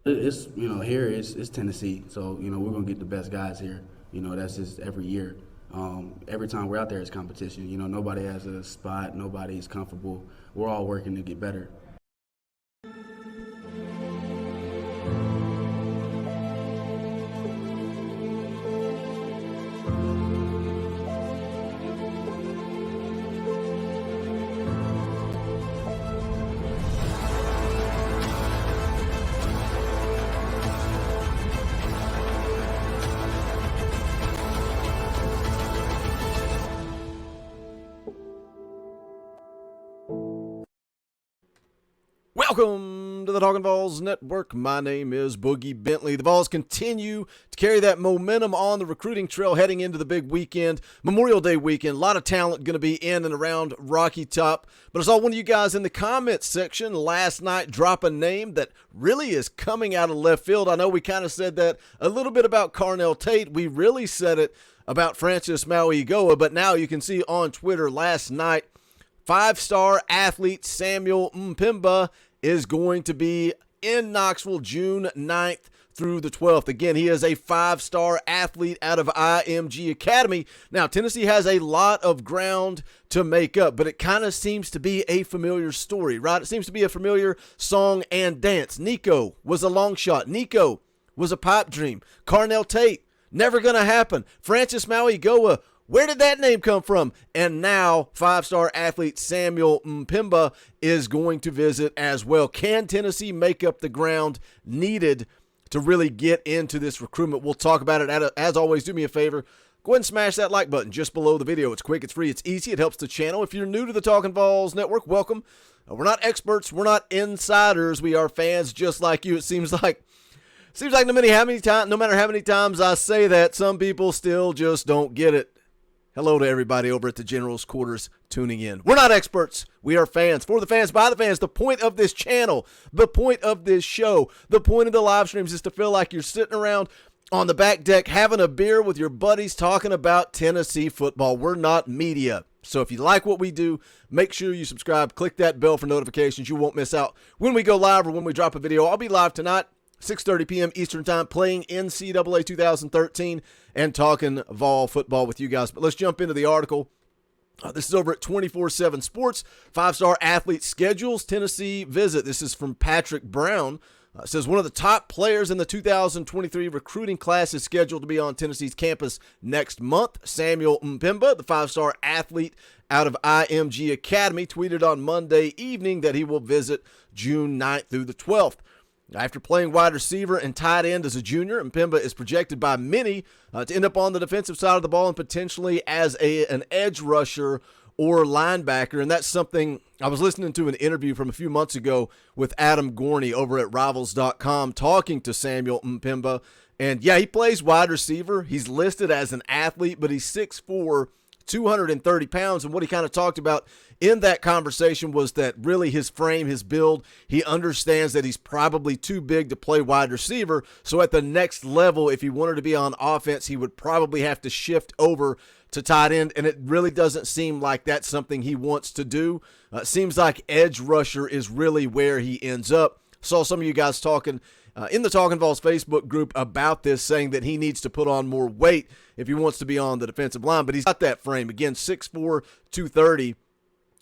It's here it's Tennessee, so we're gonna get the best guys here. That's just every year. Every time we're out there, it's competition. Nobody has a spot, nobody's comfortable. We're all working to get better. Welcome to the Talkin Vols Network. My name is Boogie Bentley. The Vols continue to carry that momentum on the recruiting trail heading into the big weekend, Memorial Day weekend. A lot of talent going to be in and around Rocky Top. But I saw one of you guys in the comments section last night drop a name that really is coming out of left field. I know we kind of said that a little bit about Carnell Tate. We really said it about Francis Mauigoa, but now you can see on Twitter last night, five-star athlete Samuel Mpemba is going to be in Knoxville June 9th through the 12th. Again, he is a five-star athlete out of IMG Academy. Now, Tennessee has a lot of ground to make up, but it kind of seems to be a familiar story, right? It seems to be a familiar song and dance. Nico was a long shot. Nico was a pipe dream. Carnell Tate, never going to happen. Francis Mauigoa, where did that name come from? And now five-star athlete Samuel Mpemba is going to visit as well. Can Tennessee make up the ground needed to really get into this recruitment? We'll talk about it. As always, do me a favor. Go ahead and smash that like button just below the video. It's quick, it's free, it's easy. It helps the channel. If you're new to the Talkin Vols Network, welcome. We're not experts. We're not insiders. We are fans just like you. It seems like no matter how many times I say that, some people still just don't get it. Hello to everybody over at the General's Quarters tuning in. We're not experts. We are fans. For the fans, by the fans. The point of this channel, the point of this show, the point of the live streams is to feel like you're sitting around on the back deck having a beer with your buddies talking about Tennessee football. We're not media. So if you like what we do, make sure you subscribe. Click that bell for notifications. You won't miss out when we go live or when we drop a video. I'll be live tonight, 6:30 p.m. Eastern Time, playing NCAA 2013 and talking Vol football with you guys. But let's jump into the article. This is over at 24/7 Sports. Five-star athlete schedules Tennessee visit. This is from Patrick Brown. It says one of the top players in the 2023 recruiting class is scheduled to be on Tennessee's campus next month. Samuel Mpemba, the five-star athlete out of IMG Academy, tweeted on Monday evening that he will visit June 9th through the 12th. After playing wide receiver and tight end as a junior, Mpemba is projected by many to end up on the defensive side of the ball and potentially as an edge rusher or linebacker. And that's something I was listening to an interview from a few months ago with Adam Gorney over at Rivals.com talking to Samuel Mpemba. And yeah, he plays wide receiver. He's listed as an athlete, but he's 6'4", 230 pounds. And what he kind of talked about in that conversation was that really his frame, his build, he understands that he's probably too big to play wide receiver. So at the next level, if he wanted to be on offense, he would probably have to shift over to tight end. And it really doesn't seem like that's something he wants to do. Seems like edge rusher is really where he ends up. Saw some of you guys talking in the Talkin Vols Facebook group about this, saying that he needs to put on more weight if he wants to be on the defensive line. But he's got that frame. Again, 6'4", 230.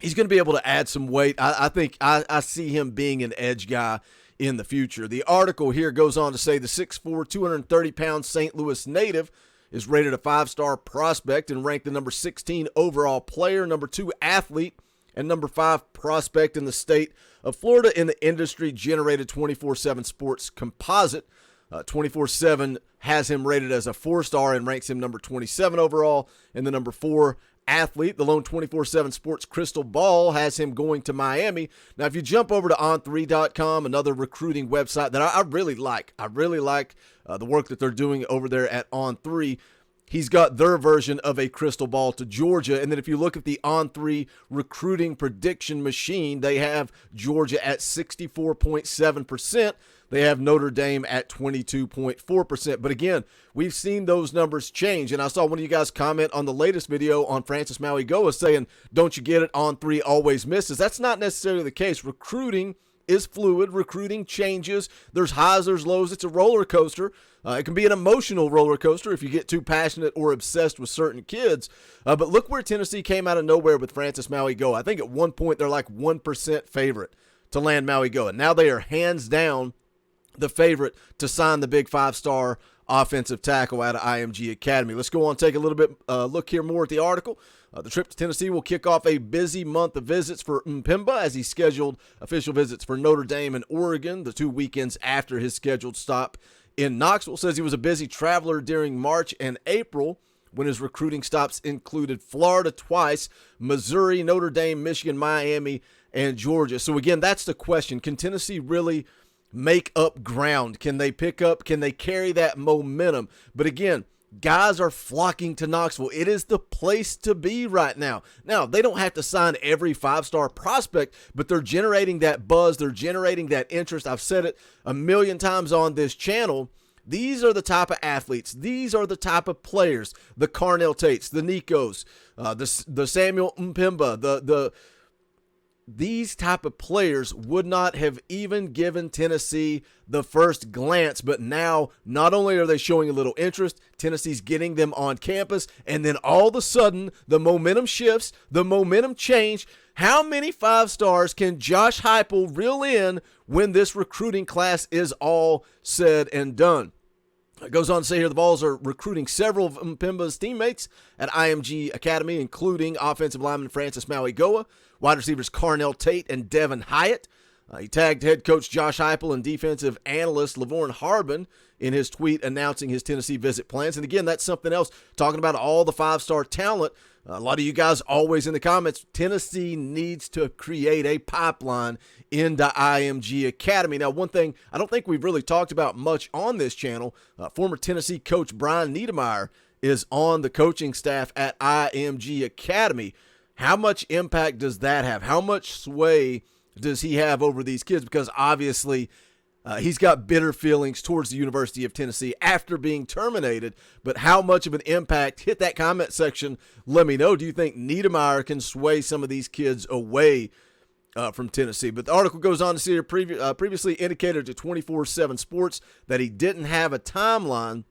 He's going to be able to add some weight. I think I see him being an edge guy in the future. The article here goes on to say the 6'4", 230-pound St. Louis native is rated a five-star prospect and ranked the number 16 overall player, number 2 athlete, and number 5 prospect in the state of Florida in the industry-generated 24/7 Sports composite. 24/7 has him rated as a 4-star and ranks him number 27 overall, and the number 4 athlete, the lone 24/7 Sports crystal ball, has him going to Miami. Now, if you jump over to on3.com, another recruiting website that I really like, the work that they're doing over there at On3. He's got their version of a crystal ball to Georgia. And then if you look at the On3 recruiting prediction machine, they have Georgia at 64.7%. They have Notre Dame at 22.4%. But again, we've seen those numbers change. And I saw one of you guys comment on the latest video on Francis Mauigoa saying, don't you get it? On3 always misses. That's not necessarily the case. Recruiting is fluid. Recruiting changes. There's highs, there's lows. It's a roller coaster. It can be an emotional roller coaster if you get too passionate or obsessed with certain kids. But look where Tennessee came out of nowhere with Francis Mauigoa. I think at one point they're like 1% favorite to land Mauigoa. Now they are hands down the favorite to sign the big 5-star offensive tackle out of IMG Academy. Let's go on and take a little bit look here more at the article. The trip to Tennessee will kick off a busy month of visits for Mpemba as he scheduled official visits for Notre Dame and Oregon, the 2 weekends after his scheduled stop in Knoxville. Says he was a busy traveler during March and April when his recruiting stops included Florida twice, Missouri, Notre Dame, Michigan, Miami, and Georgia. So again, that's the question. Can Tennessee really make up ground? Can they pick up? Can they carry that momentum? But again, guys are flocking to Knoxville. It is the place to be right now. Now, they don't have to sign every 5-star prospect, but they're generating that buzz. They're generating that interest. I've said it a million times on this channel. These are the type of athletes. These are the type of players. The Carnell Tates, the Nikos, the Samuel Mpemba, these type of players would not have even given Tennessee the first glance, but now not only are they showing a little interest, Tennessee's getting them on campus, and then all of a sudden the momentum shifts, the momentum change. How many 5-stars can Josh Heupel reel in when this recruiting class is all said and done? It goes on to say here the Vols are recruiting several of Mpemba's teammates at IMG Academy, including offensive lineman Francis Mauigoa, wide receivers Carnell Tate and Devin Hyatt. He tagged head coach Josh Heupel and defensive analyst LaVorn Harbin in his tweet announcing his Tennessee visit plans. And again, that's something else, talking about all the 5-star talent. A lot of you guys always in the comments, Tennessee needs to create a pipeline into IMG Academy. Now, one thing I don't think we've really talked about much on this channel, former Tennessee coach Brian Niedermeyer is on the coaching staff at IMG Academy. How much impact does that have? How much sway does he have over these kids? Because obviously he's got bitter feelings towards the University of Tennessee after being terminated. But how much of an impact? Hit that comment section. Let me know. Do you think Niedermeyer can sway some of these kids away from Tennessee? But the article goes on to say here, previously indicated to 24/7 Sports that he didn't have a timeline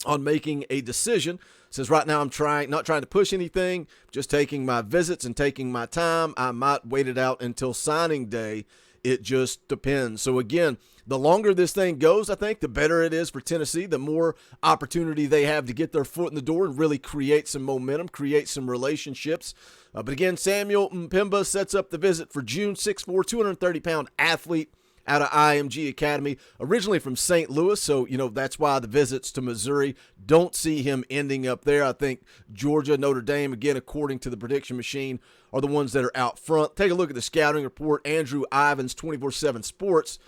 on making a decision. Says right now I'm not trying to push anything, just taking my visits and taking my time. I might wait it out until signing day. It just depends. So again, the longer this thing goes, I think the better it is for Tennessee, the more opportunity they have to get their foot in the door and really create some momentum, create some relationships. But again, Samuel Mpemba sets up the visit for June. 6'4", 230-pound athlete out of IMG Academy, originally from St. Louis, so, that's why the visits to Missouri, don't see him ending up there. I think Georgia, Notre Dame, again, according to the prediction machine, are the ones that are out front. Take a look at the scouting report. Andrew Ivins, 24/7 Sports,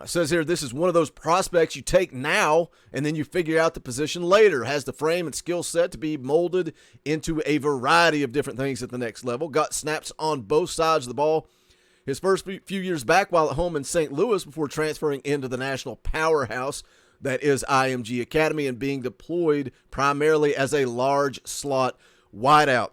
says here, this is one of those prospects you take now and then you figure out the position later. Has the frame and skill set to be molded into a variety of different things at the next level. Got snaps on both sides of the ball his first few years back while at home in St. Louis before transferring into the national powerhouse that is IMG Academy and being deployed primarily as a large slot wideout.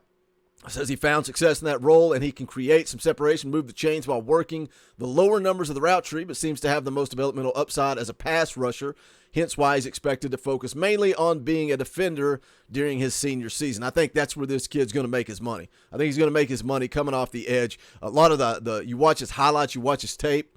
Says he found success in that role and he can create some separation, move the chains while working the lower numbers of the route tree, but seems to have the most developmental upside as a pass rusher, hence why he's expected to focus mainly on being a defender during his senior season. I think that's where this kid's going to make his money. I think he's going to make his money coming off the edge. A lot of you watch his highlights, you watch his tape,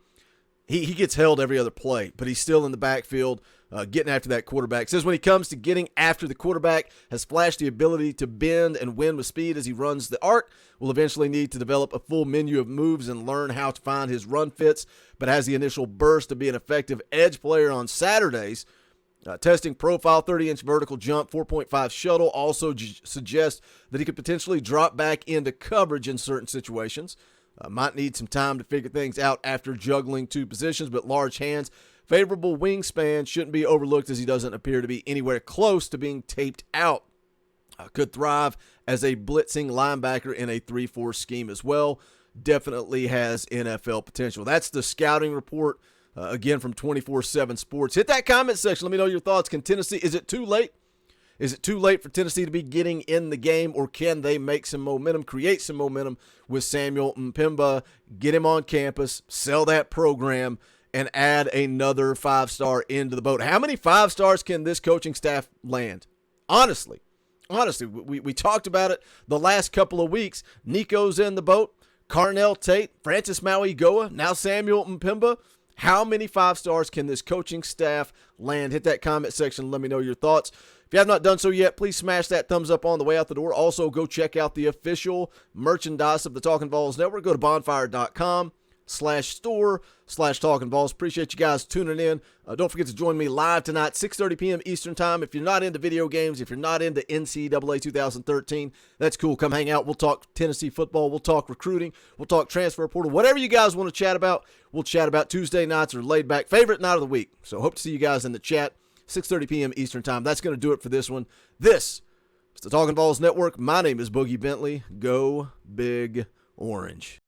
he gets held every other play, but he's still in the backfield getting after that quarterback. Says when he comes to getting after the quarterback, has flashed the ability to bend and win with speed as he runs the arc. Will eventually need to develop a full menu of moves and learn how to find his run fits, but has the initial burst to be an effective edge player on Saturdays. Testing profile, 30-inch vertical jump, 4.5 shuttle also suggests that he could potentially drop back into coverage in certain situations. Might need some time to figure things out after juggling 2 positions, but large hands, favorable wingspan shouldn't be overlooked as he doesn't appear to be anywhere close to being taped out. Could thrive as a blitzing linebacker in a 3-4 scheme as well. Definitely has NFL potential. That's the scouting report, again, from 24/7 Sports. Hit that comment section. Let me know your thoughts. Can Tennessee, is it too late? Is it too late for Tennessee to be getting in the game, or can they make some momentum, create some momentum with Samuel Mpemba, get him on campus, sell that program, and add another 5-star into the boat? How many 5 stars can this coaching staff land? Honestly, we talked about it the last couple of weeks. Nico's in the boat, Carnell Tate, Francis Maui-Goa, now Samuel Mpemba. How many 5 stars can this coaching staff land? Hit that comment section and let me know your thoughts. If you have not done so yet, please smash that thumbs up on the way out the door. Also, go check out the official merchandise of the Talkin Vols Network. Go to bonfire.com/store/Talkin Vols. Appreciate you guys tuning in. Don't forget to join me live tonight, 6:30 p.m. Eastern Time. If you're not into video games, if you're not into NCAA 2013, that's cool. Come hang out. We'll talk Tennessee football. We'll talk recruiting. We'll talk transfer portal. Whatever you guys want to chat about, we'll chat about. Tuesday nights are laid back. Favorite night of the week. So hope to see you guys in the chat, 6:30 p.m. Eastern Time. That's going to do it for this one. This is the Talkin Vols Network. My name is Boogie Bentley. Go Big Orange.